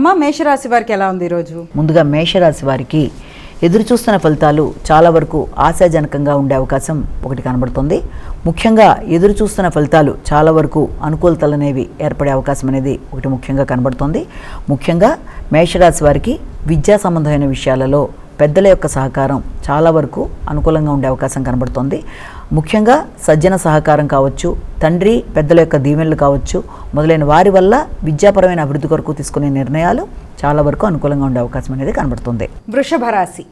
అమ్మ మేషరాశి వారికి ఎలా ఉంది ఈరోజు? ముందుగా మేషరాశి వారికి ఎదురు చూస్తున్న ఫలితాలు చాలా వరకు ఆశాజనకంగా ఉండే అవకాశం ఒకటి కనబడుతుంది. ముఖ్యంగా ఎదురు చూస్తున్న ఫలితాలు చాలా వరకు అనుకూలతలు అనేవి ఏర్పడే అవకాశం అనేది ఒకటి ముఖ్యంగా కనబడుతుంది. ముఖ్యంగా మేషరాశి వారికి విద్యా సంబంధమైన విషయాలలో పెద్దల యొక్క సహకారం చాలా వరకు అనుకూలంగా ఉండే అవకాశం కనబడుతుంది. ముఖ్యంగా సజ్జన సహకారం కావచ్చు, తండ్రి పెద్దల యొక్క దీవెనలు కావచ్చు, మొదలైన వారి వల్ల విద్యాపరమైన అభివృద్ధి కొరకు తీసుకునే నిర్ణయాలు చాలా వరకు అనుకూలంగా ఉండే అవకాశం అనేది కనబడుతుంది. వృషభ రాశి.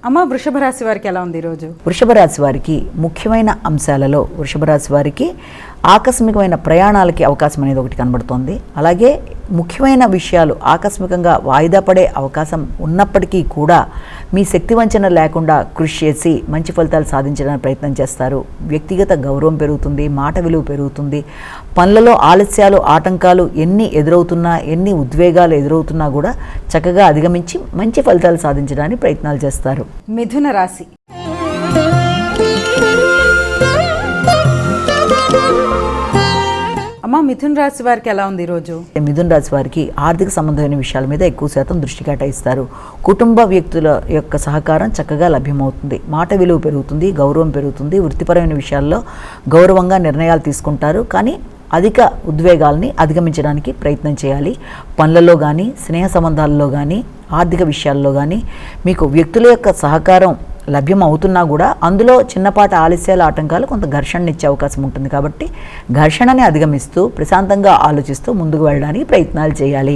అమ్మ వృషభ రాశి వారికి ఎలా ఉంది ఈరోజు? వృషభ రాశి వారికి ముఖ్యమైన అంశాలలో వృషభ రాశి వారికి ఆకస్మికమైన ప్రయాణాలకి అవకాశం అనేది ఒకటి కనబడుతోంది. అలాగే ముఖ్యమైన విషయాలు ఆకస్మికంగా వాయిదా పడే అవకాశం ఉన్నప్పటికీ కూడా మీ శక్తి వంచన లేకుండా కృషి చేసి మంచి ఫలితాలు సాధించడానికి ప్రయత్నం చేస్తారు. వ్యక్తిగత గౌరవం పెరుగుతుంది, మాట విలువ పెరుగుతుంది. పనులలో ఆలస్యాలు, ఆటంకాలు ఎన్ని ఎదురవుతున్నా, ఎన్ని ఉద్వేగాలు ఎదురవుతున్నా కూడా చక్కగా అధిగమించి మంచి ఫలితాలు సాధించడానికి ప్రయత్నాలు చేస్తారు. మిథున రాశి. అమ్మ మిథున రాశి వారికి ఎలా ఉంది ఈరోజు? మిథున రాశి వారికి ఆర్థిక సంబంధమైన విషయాల మీద ఎక్కువ శాతం దృష్టి కేటాయిస్తారు. కుటుంబ వ్యక్తుల యొక్క సహకారం చక్కగా లభ్యమవుతుంది. మాట విలువ పెరుగుతుంది, గౌరవం పెరుగుతుంది. వృత్తిపరమైన విషయాల్లో గౌరవంగా నిర్ణయాలు తీసుకుంటారు. కానీ అధిక ఉద్వేగాల్ని అధిగమించడానికి ప్రయత్నం చేయాలి. పనులలో కానీ, స్నేహ సంబంధాల్లో కానీ, ఆర్థిక విషయాల్లో కానీ మీకు వ్యక్తుల యొక్క సహకారం లభ్యం అవుతున్నా కూడా అందులో చిన్నపాటి ఆలస్యాల ఆటంకాలు కొంత ఘర్షణనిచ్చే అవకాశం ఉంటుంది. కాబట్టి ఘర్షణని అధిగమిస్తూ ప్రశాంతంగా ఆలోచిస్తూ ముందుకు వెళ్ళడానికి ప్రయత్నాలు చేయాలి.